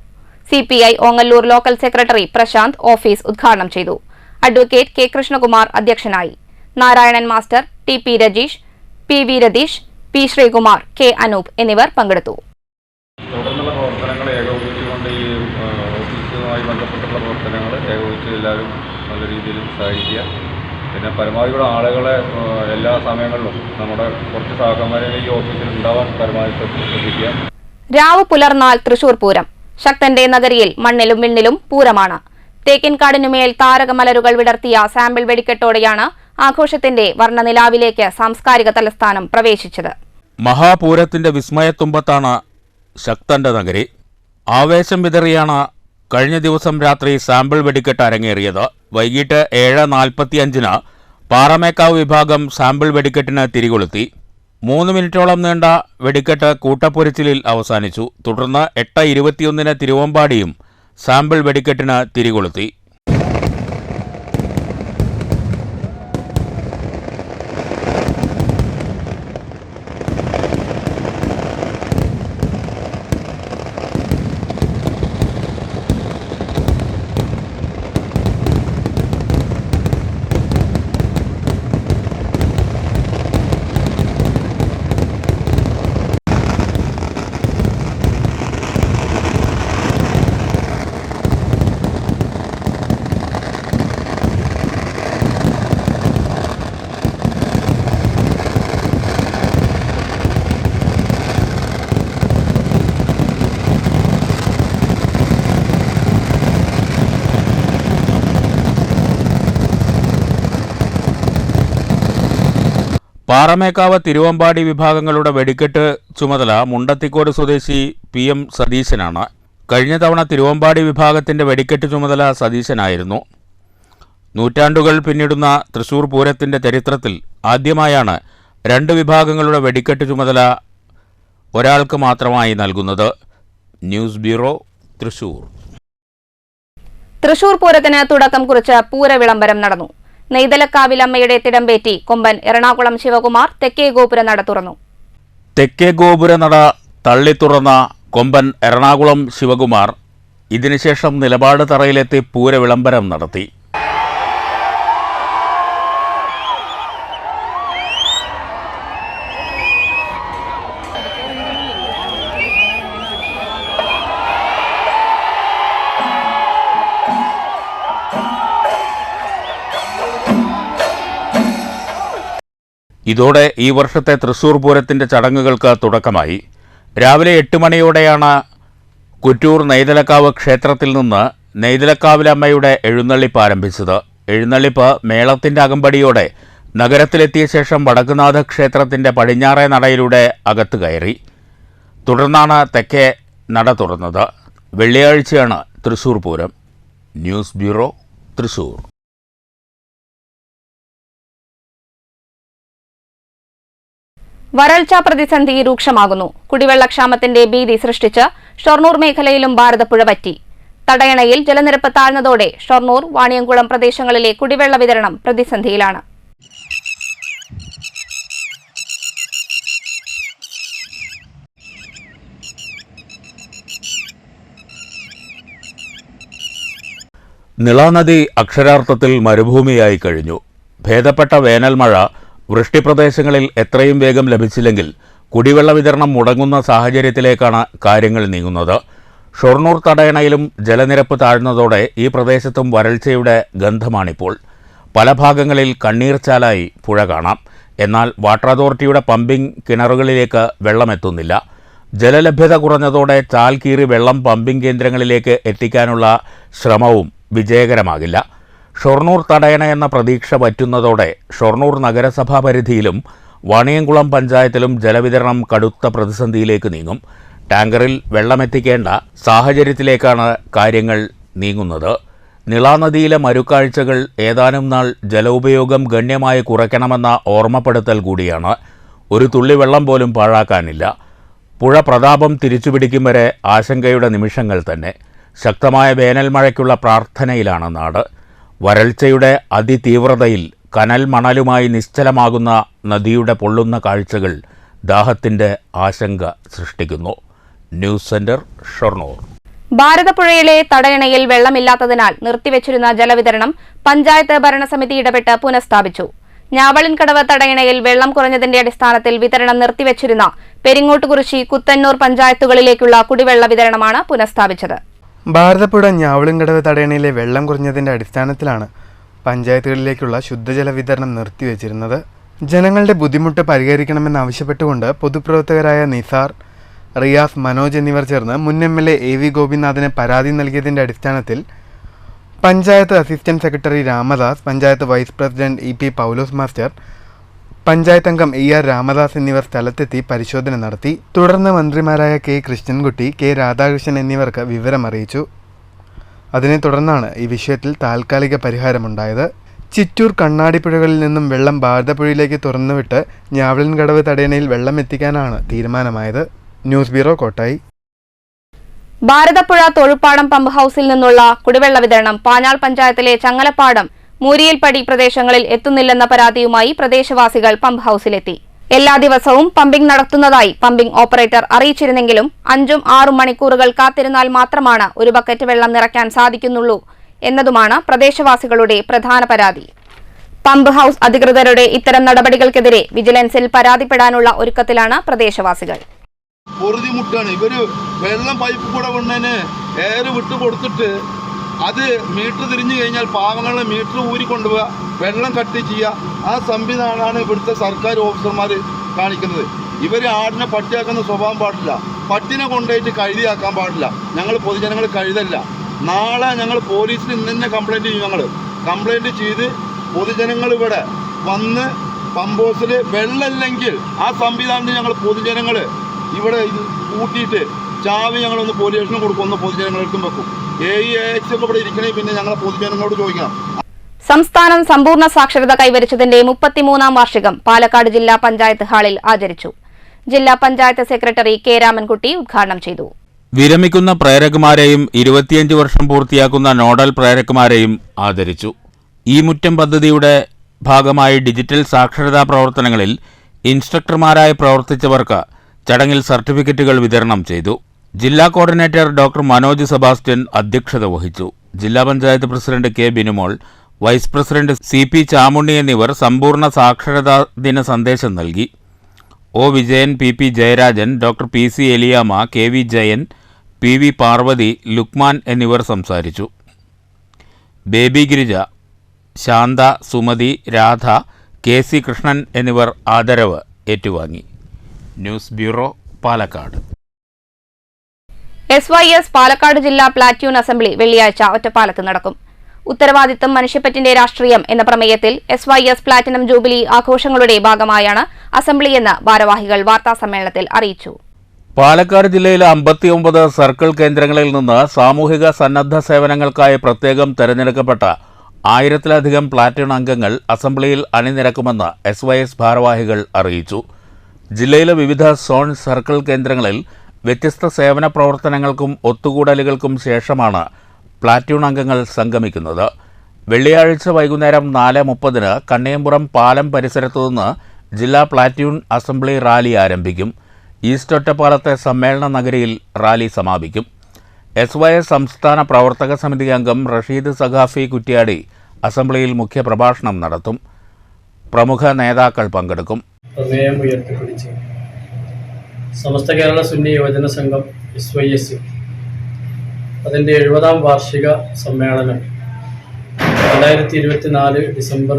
CPI Ongallur local secretary Prashanth office ഉദ്ഘാടനം ചെയ്തു. അഡ്വക്കേറ്റ് K കൃഷ്ണകുമാർ അധ്യക്ഷനായി. Narayanan master, TP Rajeesh, PV Ratheesh, P Sreekumar, K Anoop എന്നിവർ പങ്കെടുത്തു. ഈ ഓഫീസുമായി ബന്ധപ്പെട്ടുള്ള പ്രവർത്തനങ്ങൾ ഏകോപിച്ച് എല്ലാവരും നല്ല രീതിയിൽ സഹായിക്കുക. പിന്നെ പരമാവധി ഇവിടെ ആളുകളെ എല്ലാ സമയങ്ങളിലും നമ്മുടെ കുറച്ച് സഹകന്മാരെ ഈ ഓഫീസിൽ ഉണ്ടാവാൻ പരമാവധി ശ്രദ്ധിക്കുക. രാവ് പുലർന്നാൽ തൃശൂർ പൂരം. ശക്തന്റെ നഗരിയിൽ മണ്ണിലും വിണ്ണിലും പൂരമാണ്. തേക്കിൻകാടിനുമേൽ താരകമലരുകൾ വിടർത്തിയ സാമ്പിൾ വെടിക്കെട്ടോടെയാണ് ആഘോഷത്തിന്റെ വർണ്ണനിലാവിലേക്ക് സാംസ്കാരിക തലസ്ഥാനം പ്രവേശിച്ചത്. മഹാപൂരത്തിന്റെ വിസ്മയത്തുമ്പത്താണ് ശക്തന്റെ നഗരി. ആവേശം വിതറിയാണ് കഴിഞ്ഞ ദിവസം രാത്രി സാമ്പിൾ വെടിക്കെട്ട് അരങ്ങേറിയത്. വൈകിട്ട് 7:45 പാറമേക്കാവ് വിഭാഗം സാമ്പിൾ വെടിക്കെട്ടിന് തിരികൊളുത്തി. 3 മിനിറ്റോളം നീണ്ട വെടിക്കെട്ട് കൂട്ടപ്പൊരിച്ചിലിൽ അവസാനിച്ചു. തുടർന്ന് 8:21 തിരുവമ്പാടിയും സാമ്പിൾ വെടിക്കെട്ടിന് തിരികൊളുത്തി. പാറമേക്കാവ് തിരുവമ്പാടി വിഭാഗങ്ങളുടെ വെടിക്കെട്ട് ചുമതല മുണ്ടത്തിക്കോട് സ്വദേശി PM സതീശനാണ്. കഴിഞ്ഞ തവണ തിരുവമ്പാടി വിഭാഗത്തിന്റെ വെടിക്കെട്ട് ചുമതല സതീശനായിരുന്നു. നൂറ്റാണ്ടുകൾ പിന്നിടുന്ന തൃശൂർ പൂരത്തിന്റെ ചരിത്രത്തിൽ ആദ്യമായാണ് 2 വിഭാഗങ്ങളുടെ വെടിക്കെട്ട് ചുമതല ഒരാൾക്ക് മാത്രമായി നൽകുന്നത്. News bureau, Thrissur. തൃശൂർ പൂരത്തിന് തുടക്കം കുറിച്ച് പൂരവിളംബരം നടന്നു. നെയ്തലക്കാവിലമ്മയുടെ തിടമ്പേറ്റി കൊമ്പൻ എറണാകുളം ശിവകുമാർ തെക്കേ ഗോപുരനട തുറന്നു. തെക്കേ ഗോപുരനട തള്ളി തുറന്ന കൊമ്പൻ എറണാകുളം ശിവകുമാർ ഇതിനുശേഷം നിലപാട് തറയിലെത്തി പൂരവിളംബരം നടത്തി. ഇതോടെ ഈ വർഷത്തെ തൃശൂർ പൂരത്തിന്റെ ചടങ്ങുകൾക്ക് തുടക്കമായി. രാവിലെ 8 മണിയോടെയാണ് കുറ്റൂർ നെയ്തലക്കാവ് ക്ഷേത്രത്തിൽ നിന്ന് നെയ്തലക്കാവിലമ്മയുടെ എഴുന്നള്ളിപ്പ് ആരംഭിച്ചത്. എഴുന്നള്ളിപ്പ് മേളത്തിന്റെ അകമ്പടിയോടെ നഗരത്തിലെത്തിയ ശേഷം വടക്കുനാഥ ക്ഷേത്രത്തിന്റെ പടിഞ്ഞാറേ നടയിലൂടെ അകത്ത് കയറി. തുടർന്നാണ് തെക്കേ നട തുറന്നത്. വെള്ളിയാഴ്ചയാണ് തൃശൂർ പൂരം. News bureau, Thrissur. വരൾച്ച പ്രതിസന്ധി രൂക്ഷമാകുന്നു. കുടിവെള്ളക്ഷാമത്തിന്റെ ഭീതി സൃഷ്ടിച്ച് ഷൊർണൂർ മേഖലയിലും ഭാരതപ്പുഴ വറ്റി. തടയണയിൽ ജലനിരപ്പ് താഴ്ന്നതോടെ ഷൊർണൂർ, വാണിയംകുളം പ്രദേശങ്ങളിലെ കുടിവെള്ള വിതരണം പ്രതിസന്ധിയിലാണ്. നിളാനദി അക്ഷരാർത്ഥത്തിൽ മരുഭൂമിയായി കഴിഞ്ഞു. ഭേദപ്പെട്ട വേനൽമഴ വൃഷ്ടിപ്രദേശങ്ങളിൽ എത്രയും വേഗം ലഭിച്ചില്ലെങ്കിൽ കുടിവെള്ള വിതരണം മുടങ്ങുന്ന സാഹചര്യത്തിലേക്കാണ് കാര്യങ്ങൾ നീങ്ങുന്നത്. ഷൊർണൂർ തടയണയിലും ജലനിരപ്പ് താഴ്ന്നതോടെ ഈ പ്രദേശത്തും വരൾച്ചയുടെ ഗന്ധമാണിപ്പോൾ. പല ഭാഗങ്ങളിൽ കണ്ണീർച്ചാലായി പുഴ കാണാം. എന്നാൽ വാട്ടർ അതോറിറ്റിയുടെ പമ്പിംഗ് കിണറുകളിലേക്ക് വെള്ളമെത്തുന്നില്ല. ജലലഭ്യത കുറഞ്ഞതോടെ ചാൽ കീറി വെള്ളം പമ്പിംഗ് കേന്ദ്രങ്ങളിലേക്ക് എത്തിക്കാനുള്ള ശ്രമവും വിജയകരമാകില്ല. ഷൊർണൂർ തടയണ എന്ന പ്രതീക്ഷ പറ്റുന്നതോടെ ഷൊർണൂർ നഗരസഭാ പരിധിയിലും വാണിയംകുളം പഞ്ചായത്തിലും ജലവിതരണം കടുത്ത പ്രതിസന്ധിയിലേക്ക് നീങ്ങും. ടാങ്കറിൽ വെള്ളമെത്തിക്കേണ്ട സാഹചര്യത്തിലേക്കാണ് കാര്യങ്ങൾ നീങ്ങുന്നത്. നിളാനദിയിലെ മരുക്കാഴ്ചകൾ ഏതാനും നാൾ ജലോപയോഗം ഗണ്യമായി കുറയ്ക്കണമെന്ന ഓർമ്മപ്പെടുത്തൽ കൂടിയാണ്. ഒരു തുള്ളി വെള്ളം പോലും പാഴാക്കാനില്ല. പുഴ പ്രതാപം തിരിച്ചുപിടിക്കും വരെ ആശങ്കയുടെ നിമിഷങ്ങൾ തന്നെ. ശക്തമായ വേനൽമഴയ്ക്കുള്ള പ്രാർത്ഥനയിലാണ് നാട്. വരൾച്ചയുടെ അതിതീവ്രതയിൽ കനൽ മണലുമായി നിശ്ചലമാകുന്ന നദിയുടെ പൊള്ളുന്ന കാഴ്ചകൾ ദാഹത്തിന്റെ ആശങ്ക സൃഷ്ടിക്കുന്നു. News centre, Shoranur. ഭാരതപ്പുഴയിലെ തടയണയിൽ വെള്ളമില്ലാത്തതിനാൽ നിർത്തിവെച്ചിരുന്ന ജലവിതരണം പഞ്ചായത്ത് ഭരണസമിതി ഇടപെട്ട് പുനഃസ്ഥാപിച്ചു. ഞാവളിൻകടവ് തടയണയിൽ വെള്ളം കുറഞ്ഞതിന്റെ അടിസ്ഥാനത്തിൽ വിതരണം നിർത്തിവെച്ചിരുന്ന പെരിങ്ങോട്ടുകുറിശി, കുത്തന്നൂർ പഞ്ചായത്തുകളിലേക്കുള്ള കുടിവെള്ള വിതരണമാണ് പുനഃസ്ഥാപിച്ചത്. ഭാരതപ്പുഴ ഞാവളുംകടവ് തടയണയിലെ വെള്ളം കുറഞ്ഞതിൻ്റെ അടിസ്ഥാനത്തിലാണ് പഞ്ചായത്തുകളിലേക്കുള്ള ശുദ്ധജല വിതരണം നിർത്തിവെച്ചിരുന്നത്. ജനങ്ങളുടെ ബുദ്ധിമുട്ട് പരിഹരിക്കണമെന്നാവശ്യപ്പെട്ടുകൊണ്ട് പൊതുപ്രവർത്തകരായ നിസാർ, റിയാസ്, മനോജ് എന്നിവർ ചേർന്ന് മുൻ MLA AV ഗോപിനാഥിന് പരാതി നൽകിയതിൻ്റെ അടിസ്ഥാനത്തിൽ panchayat assistant secretary Ramadas, panchayat vice president EP Paulose master, panchayat അംഗം ER രാമദാസ് എന്നിവർ സ്ഥലത്തെത്തി പരിശോധന നടത്തി. തുടർന്ന് മന്ത്രിമാരായ K കൃഷ്ണൻകുട്ടി, K രാധാകൃഷ്ണൻ എന്നിവർക്ക് വിവരമറിയിച്ചു. അതിനെ തുടർന്നാണ് ഈ വിഷയത്തിൽ താൽക്കാലിക പരിഹാരമുണ്ടായത്. ചിറ്റൂർ, കണ്ണാടിപ്പുഴകളിൽ നിന്നും വെള്ളം ഭാരതപ്പുഴയിലേക്ക് തുറന്നുവിട്ട് ഞാവളൻകടവ് തടയണയിൽ വെള്ളം എത്തിക്കാനാണ് തീരുമാനമായത്. News bureau, Kottayi. Bharathappuzha Thozhuppadam pump ഹൌസിൽ നിന്നുള്ള കുടിവെള്ള വിതരണം പാഞ്ഞാൾ പഞ്ചായത്തിലെ ചങ്ങലപ്പാടം, മൂരിയിൽപ്പടി പ്രദേശങ്ങളിൽ എത്തുന്നില്ലെന്ന പരാതിയുമായി പ്രദേശവാസികൾ പമ്പ് ഹൌസിലെത്തി. എല്ലാ ദിവസവും പമ്പിംഗ് നടത്തുന്നതായി പമ്പിംഗ് ഓപ്പറേറ്റർ അറിയിച്ചിരുന്നെങ്കിലും 5-6 മണിക്കൂറുകൾ കാത്തിരുന്നാൽ മാത്രമാണ് ഒരു ബക്കറ്റ് വെള്ളം നിറയ്ക്കാൻ സാധിക്കുന്നുള്ളൂ എന്നതുമാണ് പ്രദേശവാസികളുടെ പ്രധാന പരാതി. പമ്പ് ഹൌസ് അധികൃതരുടെ ഇത്തരം നടപടികൾക്കെതിരെ വിജിലൻസിൽ പരാതിപ്പെടാനുള്ള ഒരുക്കത്തിലാണ് പ്രദേശവാസികൾ. പൊറുതിമുട്ടാണ് ഇവര്. വെള്ളം പൈപ്പ് കൂടെ കൊണ്ടതിന് എയർ വിട്ടു കൊടുത്തിട്ട് അത് മീറ്റർ തിരിഞ്ഞു കഴിഞ്ഞാൽ പാവങ്ങളെ മീറ്റർ ഊരിക്കൊണ്ടുപോവുക, വെള്ളം കട്ട് ചെയ്യുക. ആ സംവിധാനമാണ് ഇവിടുത്തെ സർക്കാർ ഓഫീസർമാർ കാണിക്കുന്നത്. ഇവർ ആടിനെ പട്ടിയാക്കുന്ന സ്വഭാവം പാടില്ല. പട്ടിനെ കൊണ്ടുപോയിട്ട് കഴുതിയാക്കാൻ പാടില്ല. ഞങ്ങൾ പൊതുജനങ്ങൾ കഴുതല്ല. നാളെ ഞങ്ങൾ പോലീസിൽ ഇന്ന് തന്നെ കംപ്ലൈൻറ്റ് ചെയ്യും. ഞങ്ങൾ കംപ്ലൈൻറ്റ് ചെയ്ത് പൊതുജനങ്ങൾ ഇവിടെ വന്ന് പമ്പ് ഹൗസിൽ വെള്ളമില്ലെങ്കിൽ ആ സംവിധാനത്തിൽ ഞങ്ങൾ പൊതുജനങ്ങൾ ഇവിടെ ഇത് കൂട്ടിയിട്ട് ചാവി ഞങ്ങളൊന്ന് പോലീസ് സ്റ്റേഷനും കൊടുക്കും, ഒന്ന് പൊതുജനങ്ങളെടുത്തും വെക്കും. AEX ഒക്കെ ഇവിടെ ഇരിക്കണേ പിന്നെ ഞങ്ങൾ പൊതുജനങ്ങളോട് ചോദിക്കണം. സംസ്ഥാനം സമ്പൂർണ്ണ സാക്ഷരത കൈവരിച്ചതിന്റെ 33ാം വാർഷികം പാലക്കാട് ജില്ലാ പഞ്ചായത്ത് ഹാളിൽ ആചരിച്ചു. ജില്ലാ പഞ്ചായത്ത് സെക്രട്ടറി K രാമൻകുട്ടി ഉദ്ഘാടനം ചെയ്തു. വിരമിക്കുന്ന പ്രേരകമാരെയും 25 വർഷം പൂർത്തിയാക്കുന്ന നോഡൽ പ്രേരകമാരെയും ആദരിച്ചു. ഈ മുറ്റം പദ്ധതിയുടെ ഭാഗമായി ഡിജിറ്റൽ സാക്ഷരതാ പ്രവർത്തനങ്ങളിൽ ഇൻസ്ട്രക്ടർമാരായി പ്രവർത്തിച്ചവർക്ക് ചടങ്ങിൽ സർട്ടിഫിക്കറ്റുകൾ വിതരണം ചെയ്തു. ജില്ലാ കോർഡിനേറ്റർ ഡോക്ടർ മനോജ് സെബാസ്റ്റ്യൻ അധ്യക്ഷത വഹിച്ചു. ജില്ലാ panchayat president K Binumol, vice president CP Chamunni എന്നിവർ സമ്പൂർണ്ണ സാക്ഷരതാ ദിന സന്ദേശം നൽകി. O Vijayan, PP Jayarajan, doctor PC Eliyamma, KV Jayan, PV Parvathi, Lukman എന്നിവർ സംസാരിച്ചു. ബേബി ഗിരിജ, ശാന്ത, സുമതി, രാധ, KC കൃഷ്ണൻ എന്നിവർ ആദരവ് ഏറ്റുവാങ്ങി. News bureau, Palakkad. SYS Palakkad ജില്ലാ പ്ലാറ്റ്യൂൺ അസംബ്ലി വെള്ളിയാഴ്ച ഒറ്റപ്പാലത്ത് നടക്കും. ഉത്തരവാദിത്തം മനുഷ്യപ്പറ്റിന്റെ രാഷ്ട്രീയം എന്ന പ്രമേയത്തിൽ SYS പ്ലാറ്റിനം ജൂബിലി ആഘോഷങ്ങളുടെ ഭാഗമായാണ് അസംബ്ലിയെന്ന് ഭാരവാഹികൾ വാർത്താസമ്മേളനത്തിൽ അറിയിച്ചു. പാലക്കാട് ജില്ലയിലെ 59 സർക്കിൾ കേന്ദ്രങ്ങളിൽ നിന്ന് സാമൂഹിക സന്നദ്ധ സേവനങ്ങൾക്കായി പ്രത്യേകം തെരഞ്ഞെടുക്കപ്പെട്ട 1000-ലധികം പ്ലാറ്റിനം അംഗങ്ങൾ അസംബ്ലിയിൽ അണിനിരക്കുമെന്ന് SYS ഭാരവാഹികൾ അറിയിച്ചു. ജില്ലയിലെ വിവിധ സോൺ സർക്കിൾ കേന്ദ്രങ്ങളിൽ വ്യത്യസ്ത സേവന പ്രവർത്തനങ്ങൾക്കും ഒത്തുകൂടലുകൾക്കും ശേഷമാണ് പ്ലാറ്റ്യൂൺ അംഗങ്ങൾ സംഗമിക്കുന്നത്. വെള്ളിയാഴ്ച വൈകുന്നേരം 4:30 കണ്ണേമ്പുറം പാലം പരിസരത്തുനിന്ന് ജില്ലാ പ്ലാറ്റ്യൂൺ അസംബ്ലി റാലി ആരംഭിക്കും. ഈസ്റ്റ് ഒറ്റപ്പാലത്തെ സമ്മേളന നഗരിയിൽ റാലി സമാപിക്കും. SYS സംസ്ഥാന പ്രവർത്തക സമിതി അംഗം റഷീദ് സഖാഫി കുറ്റ്യാടി അസംബ്ലിയിൽ മുഖ്യപ്രഭാഷണം നടത്തും. പ്രമുഖ നേതാക്കൾ പങ്കെടുക്കും. പ്രമേയം ഉയർത്തിപ്പിടിച്ച് സമസ്ത കേരള സുന്നി യുവജന സംഘം SYS അതിൻ്റെ 70ാം വാർഷിക സമ്മേളനം 2024 ഡിസംബർ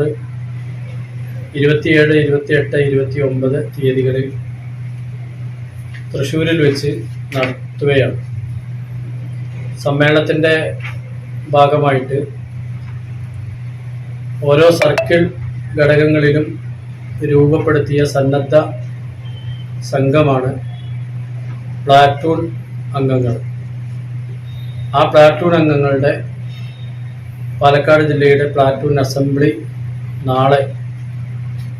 27, 28, 29 തീയതികളിൽ തൃശ്ശൂരിൽ വെച്ച് നടത്തുകയാണ്. സമ്മേളനത്തിൻ്റെ ഭാഗമായിട്ട് ഓരോ സർക്കിൾ ഘടകങ്ങളിലും രൂപപ്പെടുത്തിയ സന്നദ്ധ സംഘമാണ് പ്ലാറ്റൂൺ അംഗങ്ങൾ. ആ പ്ലാറ്റൂൺ അംഗങ്ങളുടെ പാലക്കാട് ജില്ലയുടെ പ്ലാറ്റൂൺ അസംബ്ലി നാളെ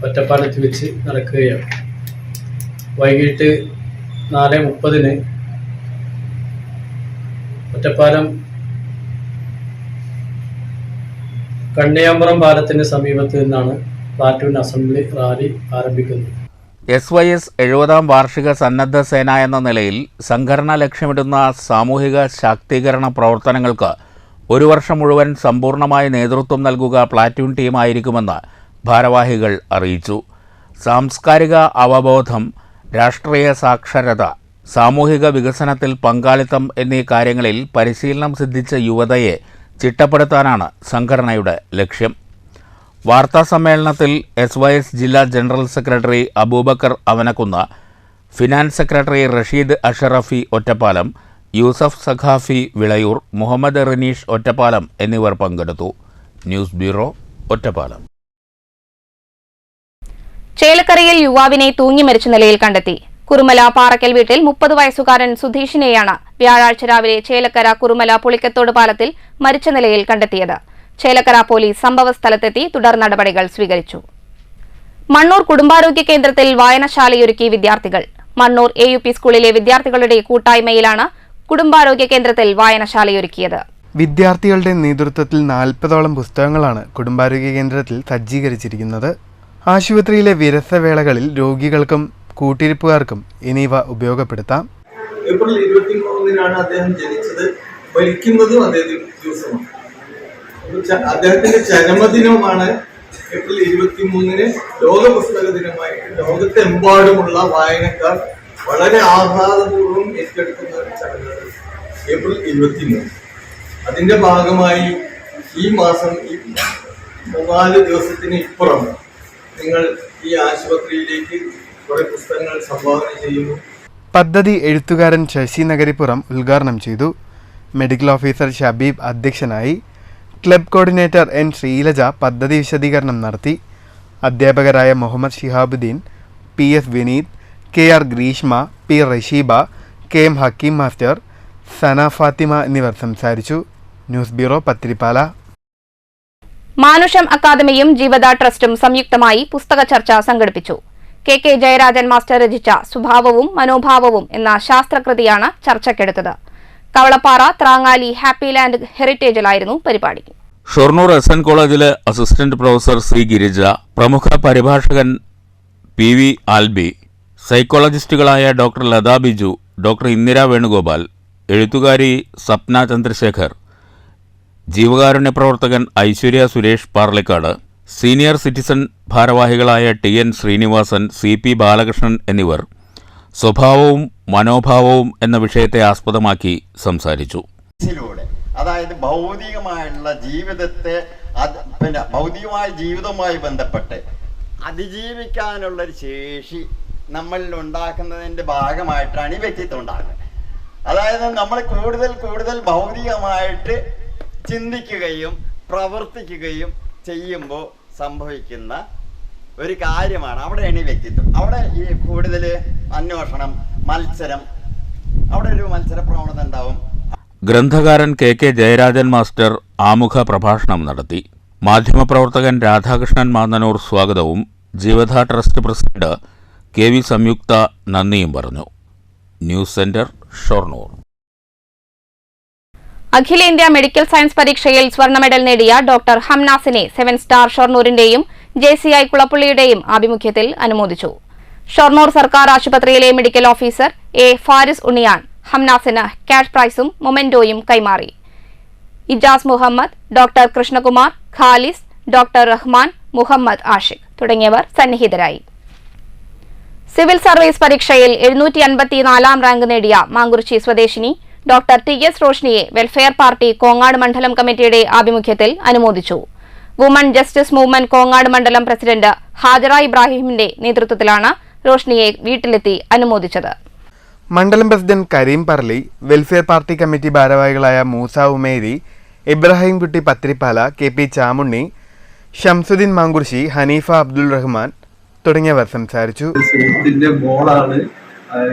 ഒറ്റപ്പാലത്ത് വെച്ച് നടക്കുകയാണ്. വൈകിട്ട് 4:30 ഒറ്റപ്പാലം കണ്ണിയാമ്പുറം പാലത്തിന് സമീപത്ത് നിന്നാണ് പ്ലാറ്റൂൺ അസംബ്ലി റാലി ആരംഭിക്കുന്നത്. SYS 70ാം വാർഷിക സന്നദ്ധ സേന എന്ന നിലയിൽ സംഘടന ലക്ഷ്യമിടുന്ന സാമൂഹിക ശാക്തീകരണ പ്രവർത്തനങ്ങൾക്ക് ഒരു വർഷം മുഴുവൻ സമ്പൂർണ്ണമായി നേതൃത്വം നൽകുക പ്ലാറ്റൂൺ ടീമായിരിക്കുമെന്ന് ഭാരവാഹികൾ അറിയിച്ചു. സാംസ്കാരിക അവബോധം, രാഷ്ട്രീയ സാക്ഷരത, സാമൂഹിക വികസനത്തിൽ പങ്കാളിത്തം എന്നീ കാര്യങ്ങളിൽ പരിശീലനം സിദ്ധിച്ച യുവതയെ ചിട്ടപ്പെടുത്താനാണ് സംഘടനയുടെ ലക്ഷ്യം. വാർത്താസമ്മേളനത്തിൽ SYS ജില്ലാ general secretary Abubakar Avanakkunna, finance secretary Rasheed Ashrafi Ottapalam, Yusuf Saqafi Vilayur, Muhammad Rineesh Ottapalam എന്നിവർ പങ്കെടുത്തു. News bureau, Ottapalam. ചേലക്കരയിൽ യുവാവിനെ തൂങ്ങി മരിച്ച നിലയിൽ കണ്ടെത്തി. കുറുമല പാറക്കൽ വീട്ടിൽ 30 വയസ്സുകാരൻ സുധീഷിനെയാണ് വ്യാഴാഴ്ച രാവിലെ ചേലക്കര കുറുമല പുളിക്കത്തോട് പാലത്തിൽ മരിച്ച നിലയിൽ കണ്ടെത്തിയത്. ചേലക്കര പോലീസ് സംഭവസ്ഥലത്തെത്തി തുടർ നടപടികൾ സ്വീകരിച്ചു. മണ്ണൂർ കുടുംബാരോഗ്യ കേന്ദ്രത്തിൽ വായനശാലയൊരുക്കി വിദ്യാർത്ഥികൾ. മണ്ണൂർ AUP സ്കൂളിലെ വിദ്യാർത്ഥികളുടെ കൂട്ടായ്മയിലാണ് കുടുംബാരോഗ്യ കേന്ദ്രത്തിൽ വായനശാലയൊരുക്കിയത്. വിദ്യാർത്ഥികളുടെ നേതൃത്വത്തിൽ 40ഓളം പുസ്തകങ്ങളാണ് കുടുംബാരോഗ്യ കേന്ദ്രത്തിൽ സജ്ജീകരിച്ചിരിക്കുന്നത്. ആശുപത്രിയിലെ വിരസവേളകളിൽ രോഗികൾക്കും കൂട്ടിരിപ്പുകാർക്കും എന്നിവ ഉപയോഗപ്പെടുത്താം. ഏപ്രിൽ 23 അദ്ദേഹം ജനിച്ചത്. മരിക്കുന്നതും അതേ ദിവസമാണ്. അദ്ദേഹത്തിന്റെ ജന്മദിനമാണ് ഏപ്രിൽ 23 ലോക പുസ്തക ദിനമായി ലോകത്തെമ്പാടുമുള്ള വായനക്കാർ വളരെ ആഹ്ലാദപൂർവ്വം ഏറ്റെടുക്കുന്ന ഒരു ചടങ്ങാണ് ഏപ്രിൽ 23. അതിന്റെ ഭാഗമായി ഈ മാസം 4 ദിവസത്തിന് ഇപ്പുറം നിങ്ങൾ ഈ ആശുപത്രിയിലേക്ക് കുറെ പുസ്തകങ്ങൾ സംഭാവന ചെയ്യുന്നു. പദ്ധതി എഴുത്തുകാരൻ ശശി നഗരിപ്പുറം ഉദ്ഘാടനം ചെയ്തു. മെഡിക്കൽ ഓഫീസർ ഷബീബ് അധ്യക്ഷനായി. ക്ലബ് കോർഡിനേറ്റർ N ശ്രീലജ പദ്ധതി വിശദീകരണം നടത്തി. അധ്യാപകരായ Muhammad Shihabuddin, PS Vineeth, KR Greeshma, P Rasheeba, KM Hakeem master, Sana Fathima എന്നിവർ സംസാരിച്ചു. News bureau, Pathirippala. മാനുഷം അക്കാദമിയും ജീവത ട്രസ്റ്റും സംയുക്തമായി പുസ്തക ചർച്ച സംഘടിപ്പിച്ചു. KK ജയരാജൻ മാസ്റ്റർ രചിച്ച സ്വഭാവവും മനോഭാവവും എന്ന ശാസ്ത്രകൃതിയാണ് ചർച്ചയ്ക്കെടുത്തത്. കവളപ്പാറ ത്രാങ്ങാലി ഹാപ്പി ലാൻഡ് ഹെറിറ്റേജിലായിരുന്നു പരിപാടി. ഷൊർണൂർ SN കോളേജിലെ അസിസ്റ്റന്റ് പ്രൊഫസർ C ഗിരിജ, പ്രമുഖ പരിഭാഷകൻ PV ആൽബി, സൈക്കോളജിസ്റ്റുകളായ ഡോക്ടർ ലതാ ബിജു, ഡോക്ടർ ഇന്ദിര വേണുഗോപാൽ, എഴുത്തുകാരി സപ്ന ചന്ദ്രശേഖർ, ജീവകാരുണ്യ പ്രവർത്തകൻ ഐശ്വര്യ സുരേഷ് പാർലിക്കാട്, സീനിയർ സിറ്റിസൺ ഭാരവാഹികളായ TN ശ്രീനിവാസൻ, CP ബാലകൃഷ്ണൻ എന്നിവർ സ്വഭാവവും മനോഭാവവും എന്ന വിഷയത്തെ ആസ്പദമാക്കി സംസാരിച്ചു. അതായത് ഭൗതികമായുള്ള ജീവിതത്തെ ഭൗതികമായ ജീവിതവുമായി ബന്ധപ്പെട്ട് അതിജീവിക്കാനുള്ളൊരു ശേഷി നമ്മളിൽ ഉണ്ടാക്കുന്നതിൻ്റെ ഭാഗമായിട്ടാണ് ഈ വ്യക്തിത്വം ഉണ്ടാകുന്നത്. അതായത് നമ്മൾ കൂടുതൽ ഭൗതികമായിട്ട് ചിന്തിക്കുകയും പ്രവർത്തിക്കുകയും ചെയ്യുമ്പോൾ സംഭവിക്കുന്ന ഒരു കാര്യമാണ്. അവിടെയാണ് ഈ വ്യക്തിത്വം. അവിടെ ഈ കൂടുതൽ അന്വേഷണം, മത്സരം, അവിടെ ഒരു മത്സര പ്രവണത ഉണ്ടാവും. ഗ്രന്ഥകാരൻ KK ജയരാജൻ മാസ്റ്റർ ആമുഖ പ്രഭാഷണം നടത്തി. മാധ്യമപ്രവർത്തകൻ രാധാകൃഷ്ണൻ മാന്നനൂർ സ്വാഗതവും ജീവത ട്രസ്റ്റ് പ്രസിഡന്റ് KV സംയുക്ത നന്ദിയും പറഞ്ഞു. News centre, Shoranur. അഖിലേന്ത്യാ മെഡിക്കൽ സയൻസ് പരീക്ഷയിൽ സ്വർണ്ണ മെഡൽ നേടിയ ഡോക്ടർ ഹംനാസിനെ 7 സ്റ്റാർ ഷൊർണൂരിന്റെയും JCI കുളപ്പള്ളിയുടെയും ആഭിമുഖ്യത്തിൽ അനുമോദിച്ചു. ഷൊർണൂർ സർക്കാർ ആശുപത്രിയിലെ medical officer A Faris Unniyan ഹംനാസിന് ക്യാഷ് പ്രൈസും മൊമെന്റോയും കൈമാറി. ഇജാസ് മുഹമ്മദ്, ഡോക്ടർ കൃഷ്ണകുമാർ, ഖാലിസ്, ഡോക്ടർ റഹ്മാൻ, മുഹമ്മദ് ആഷിഖ് തുടങ്ങിയവർ സന്നിഹിതരായി. സിവിൽ സർവീസ് പരീക്ഷയിൽ 754 റാങ്ക് നേടിയ മാങ്കുറിച്ചി സ്വദേശിനി ഡോക്ടർ TS റോഷ്നിയെ വെൽഫെയർ പാർട്ടി കോങ്ങാട് മണ്ഡലം കമ്മിറ്റിയുടെ ആഭിമുഖ്യത്തിൽ അനുമോദിച്ചു. വുമൺ ജസ്റ്റിസ് മൂവ്മെന്റ് കോങ്ങാട് മണ്ഡലം പ്രസിഡന്റ് ഹാജറ ഇബ്രാഹിമിന്റെ നേതൃത്വത്തിലാണ് റോഷ്നിയെ വീട്ടിലെത്തി അനുമോദിച്ചത്. മണ്ഡലം president Kareem Parli, welfare party committee ഭാരവാഹികളായ മൂസ ഉമേരി, ഇബ്രാഹിം കുട്ടി പത്രിപ്പാല, KP ചാമുണ്ണി, ഷംസുദ്ദീൻ മാങ്കുർശി, ഹനീഫ അബ്ദുൾ റഹ്മാൻ തുടങ്ങിയവർ സംസാരിച്ചു. സുഹൃത്തിന്റെ മോളാണ്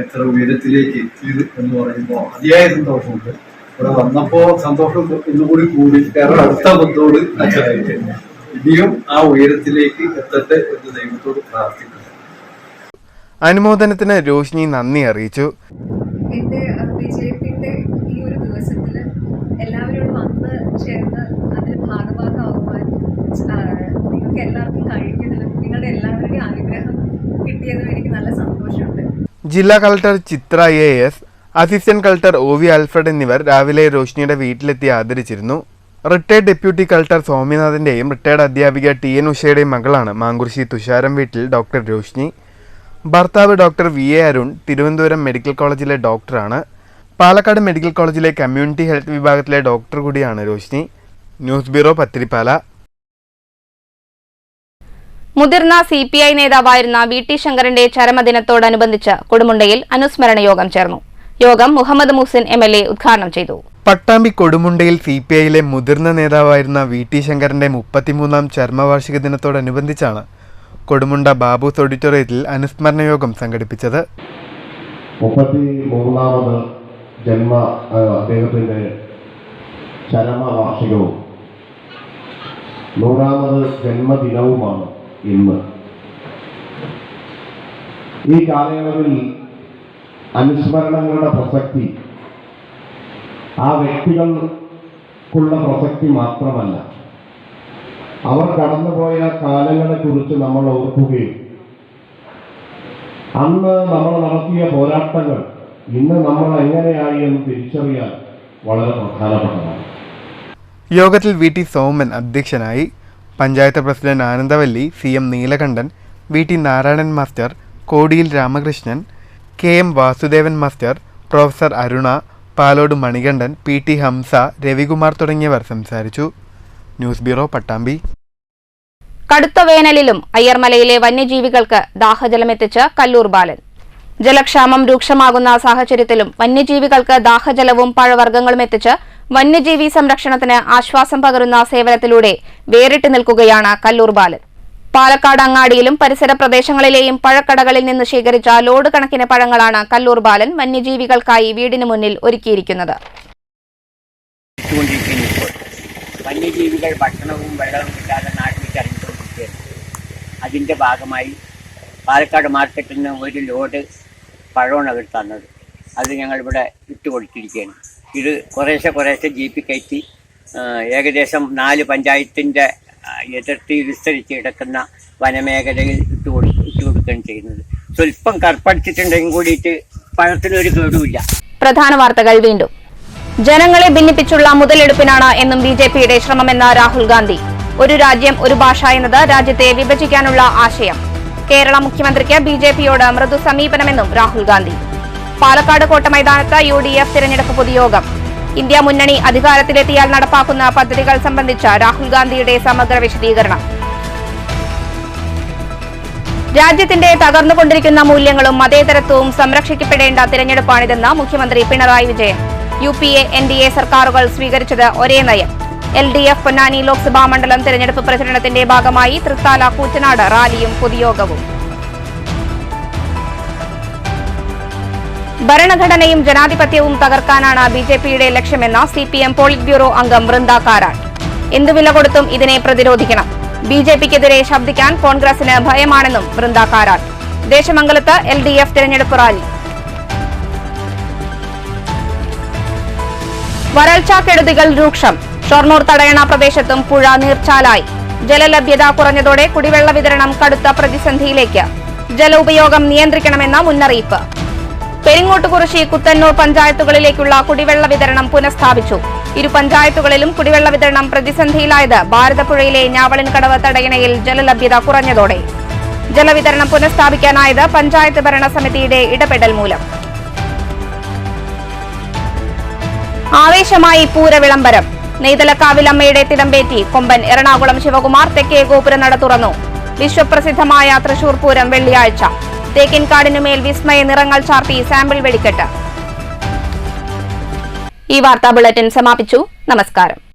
ഇത്ര ഉയരത്തിലേക്ക് എത്തിയത് എന്ന് പറയുമ്പോൾ അതിയായ സന്തോഷമുണ്ട്. ഇവിടെ വന്നപ്പോ സന്തോഷം ഒന്നുകൂടി കൂടി, കാരണം അടുത്ത ബന്ധോട് ഇനിയും ആ ഉയരത്തിലേക്ക് എത്തട്ടെ എന്ന് ദൈവത്തോട് പ്രാർത്ഥിക്കുന്നു. അനുമോദനത്തിന് രോഷ്നി നന്ദി അറിയിച്ചു. എന്റെ വിജയത്തിന്റെ ഈ ഒരു ദിവസത്തിൽ എല്ലാവരോടും വന്ന് ചേർന്ന് അതിൽ ഭാഗഭാഗമാകുവാൻ നിങ്ങൾക്ക് എല്ലാവർക്കും കഴിഞ്ഞതിലും നിങ്ങളുടെ എല്ലാവരുടെയും അനുഗ്രഹം കിട്ടിയതിലും എനിക്ക് നല്ല സന്തോഷമുണ്ട്. ജില്ലാ കളക്ടർ ചിത്ര AS, assistant collector OV Alfred എന്നിവർ രാവിലെ രോഷ്നിയുടെ വീട്ടിലെത്തി ആദരിച്ചിരുന്നു. റിട്ടയർഡ് ഡെപ്യൂട്ടി കളക്ടർ സ്വാമിനാഥന്റെയും റിട്ടയർഡ് അധ്യാപിക TN ഉഷയുടെയും മകളാണ് മാങ്കുറിശി തുഷാരം വീട്ടിൽ ഡോക്ടർ രോഷ്നി. ഭർത്താവ് doctor VA Arun Thiruvananthapuram medical കോളേജിലെ ഡോക്ടറാണ്. പാലക്കാട് മെഡിക്കൽ കോളേജിലെ കമ്മ്യൂണിറ്റി ഹെൽത്ത് വിഭാഗത്തിലെ ഡോക്ടർ കൂടിയാണ് രോഷിനി. News bureau Pathiripala. മുതിർന്ന CPI നേതാവായിരുന്ന VT ശങ്കരന്റെ ചരമദിനത്തോടനുബന്ധിച്ച് കൊടുമുണ്ടയിൽ അനുസ്മരണ യോഗം ചേർന്നു. യോഗം മുഹമ്മദ് മുഹ്സിൻ MLA ഉദ്ഘാടനം ചെയ്തു. പട്ടാമ്പി കൊടുമുണ്ടയിൽ CPIയിലെ മുതിർന്ന നേതാവായിരുന്ന VT ശങ്കരന്റെ 33ാം ചരമവാർഷിക ദിനത്തോടനുബന്ധിച്ചാണ് കൊടുമുണ്ട ബാബൂസ് ഓഡിറ്റോറിയത്തിൽ അനുസ്മരണ യോഗം സംഘടിപ്പിച്ചത്. 33ാമത് അദ്ദേഹത്തിന്റെ ചരമവാർഷികവും 100ാമത് ജന്മദിനവുമാണ് ഇന്ന്. ഈ കാലയളവിൽ അനുസ്മരണങ്ങളുടെ പ്രസക്തി ആ വ്യക്തികൾക്കുള്ള പ്രസക്തി മാത്രമല്ല, അവർ കടന്നുപോയ കാലങ്ങളെക്കുറിച്ച് നമ്മൾ ഓർക്കുകയും അന്ന് നമ്മൾ നടത്തിയ പോരാട്ടങ്ങൾ ഇന്ന് നമ്മൾ എങ്ങനെയായി എന്ന് തിരിച്ചറിയാൻ വളരെ പ്രധാനപ്പെട്ടതാണ്. യോഗത്തിൽ VT സോമൻ അധ്യക്ഷനായി. Panchayat president Anandavalli, CM Neelakandan, VT Narayanan master, Kodiyil Ramakrishnan, KM Vasudevan master, professor Aruna, Palode Manikandan, PT Hamsa, Ravikumar തുടങ്ങിയവർ സംസാരിച്ചു. News bureau Pattambi. കടുത്ത വേനലിലും അയ്യർമലയിലെ വന്യജീവികൾക്ക് ദാഹജലമെത്തിച്ച് കല്ലൂർ ബാലൻ. ജലക്ഷാമം രൂക്ഷമാകുന്ന സാഹചര്യത്തിലും വന്യജീവികൾക്ക് ദാഹജലവും പഴവർഗ്ഗങ്ങളും എത്തിച്ച് വന്യജീവി സംരക്ഷണത്തിന് ആശ്വാസം പകരുന്ന സേവനത്തിലൂടെ വേറിട്ട് നിൽക്കുകയാണ് കല്ലൂർ ബാലൻ. പാലക്കാട് അങ്ങാടിയിലും പരിസര പ്രദേശങ്ങളിലെയും പഴക്കടകളിൽ നിന്ന് ശേഖരിച്ച ലോഡ് കണക്കിന് പഴങ്ങളാണ് കല്ലൂർ ബാലൻ വന്യജീവികൾക്കായി വീടിന് മുന്നിൽ ഒരുക്കിയിരിക്കുന്നത്. വന്യജീവികൾ ഭക്ഷണവും വെള്ളവും കിട്ടാതെ നാട്ടിലേക്ക് ഇറങ്ങിക്കൊണ്ടിരിക്കുകയാണ്. അതിൻ്റെ ഭാഗമായി പാലക്കാട് മാർക്കറ്റിൽ നിന്ന് ഒരു ലോഡ് പഴമാണ് അവർ തന്നത്. അത് ഞങ്ങളിവിടെ ഇട്ടുകൊടുത്തിരിക്കുകയാണ്. ഇത് കുറേശ്ശെ ജീപ്പ് കയറ്റി ഏകദേശം 4 പഞ്ചായത്തിൻ്റെ എതിർത്തി വിസ്തരിച്ച് കിടക്കുന്ന വനമേഖലയിൽ ഇട്ടുകൊടുക്കുകയാണ് ചെയ്യുന്നത്. സ്വല്പം കറുപ്പടിച്ചിട്ടുണ്ടെങ്കിൽ കൂടിയിട്ട് പഴത്തിനൊരു കേടുമില്ല. പ്രധാന വാർത്തകൾ വീണ്ടും. ജനങ്ങളെ ഭിന്നിപ്പിച്ചുള്ള മുതലെടുപ്പിനാണ് എന്നും BJPയുടെ ശ്രമമെന്ന രാഹുൽ ഗാന്ധി. ഒരു രാജ്യം ഒരു ഭാഷ എന്നത് രാജ്യത്തെ വിഭജിക്കാനുള്ള ആശയം. കേരള മുഖ്യമന്ത്രിക്ക് BJPയോട് മൃദു സമീപനമെന്നും രാഹുൽ ഗാന്ധി. പാലക്കാട് കോട്ട മൈതാനത്ത് UDF തിരഞ്ഞെടുപ്പ് പൊതുയോഗം. ഇന്ത്യ മുന്നണി അധികാരത്തിലെത്തിയാൽ നടപ്പാക്കുന്ന പദ്ധതികൾ സംബന്ധിച്ച രാഹുൽ ഗാന്ധിയുടെ സമഗ്ര വിശദീകരണം. രാജ്യത്തിന്റെ തകർന്നുകൊണ്ടിരിക്കുന്ന മൂല്യങ്ങളും മതേതരത്വവും സംരക്ഷിക്കപ്പെടേണ്ട തിരഞ്ഞെടുപ്പാണിതെന്ന് മുഖ്യമന്ത്രി പിണറായി വിജയൻ. UPA NDA സർക്കാരുകൾ സ്വീകരിച്ചത് ഒരേ നയം. LDF പൊന്നാനി ലോക്സഭാ മണ്ഡലം തിരഞ്ഞെടുപ്പ് പ്രചരണത്തിന്റെ ഭാഗമായി തൃത്താല കൂറ്റനാട് റാലിയും പൊതുയോഗവും. ഭരണഘടനയും ജനാധിപത്യവും തകർക്കാനാണ് BJPയുടെ ലക്ഷ്യമെന്ന CPM പോളിറ്റ് ബ്യൂറോ അംഗം വൃന്ദ കാരാട്ട്. എന്തുവില കൊടുത്തും ഇതിനെ പ്രതിരോധിക്കണം. BJPക്കെതിരെ ശബ്ദിക്കാൻ കോൺഗ്രസിന് ഭയമാണെന്നും വൃന്ദ കാരാട്ട്. ദേശമംഗലത്ത് LDF തിരഞ്ഞെടുപ്പ് റാലി. വരൾച്ചാക്കെടുതികൾ രൂക്ഷം. ഷൊർണൂർ തടയണ പ്രദേശത്തും പുഴ നീർച്ചാലായി. ജലലഭ്യത കുറഞ്ഞതോടെ കുടിവെള്ള വിതരണം കടുത്ത പ്രതിസന്ധിയിലേക്ക്. ജല ഉപയോഗം നിയന്ത്രിക്കണമെന്ന മുന്നറിയിപ്പ്. പെരിങ്ങോട്ടുകുറിശി കുത്തന്നൂർ പഞ്ചായത്തുകളിലേക്കുള്ള കുടിവെള്ള വിതരണം പുനഃസ്ഥാപിച്ചു. ഇരു പഞ്ചായത്തുകളിലും കുടിവെള്ള വിതരണം പ്രതിസന്ധിയിലായത് ഭാരതപ്പുഴയിലെ ഞാവളിൻകടവ് തടയണയിൽ ജലലഭ്യത കുറഞ്ഞതോടെ. ജലവിതരണം പുനഃസ്ഥാപിക്കാനായത് പഞ്ചായത്ത് ഭരണസമിതിയുടെ ഇടപെടൽ മൂലം. ആവേശമായി പൂരവിളംബരം. നെയ്തലക്കാവിലമ്മയുടെ തിടമ്പേറ്റി കൊമ്പൻ എറണാകുളം ശിവകുമാർ തെക്കേ ഗോപുരനട തുറന്നു. വിശ്വപ്രസിദ്ധമായ തൃശൂർ പൂരം വെള്ളിയാഴ്ച. തേക്കിൻകാടിനുമേൽ വിസ്മയ നിറങ്ങൾ ചാർത്തി സാമ്പിൾ വെടിക്കെട്ട്. ഈ വാർത്താ ബുള്ളറ്റിൻ സമാപിച്ചു. നമസ്കാരം.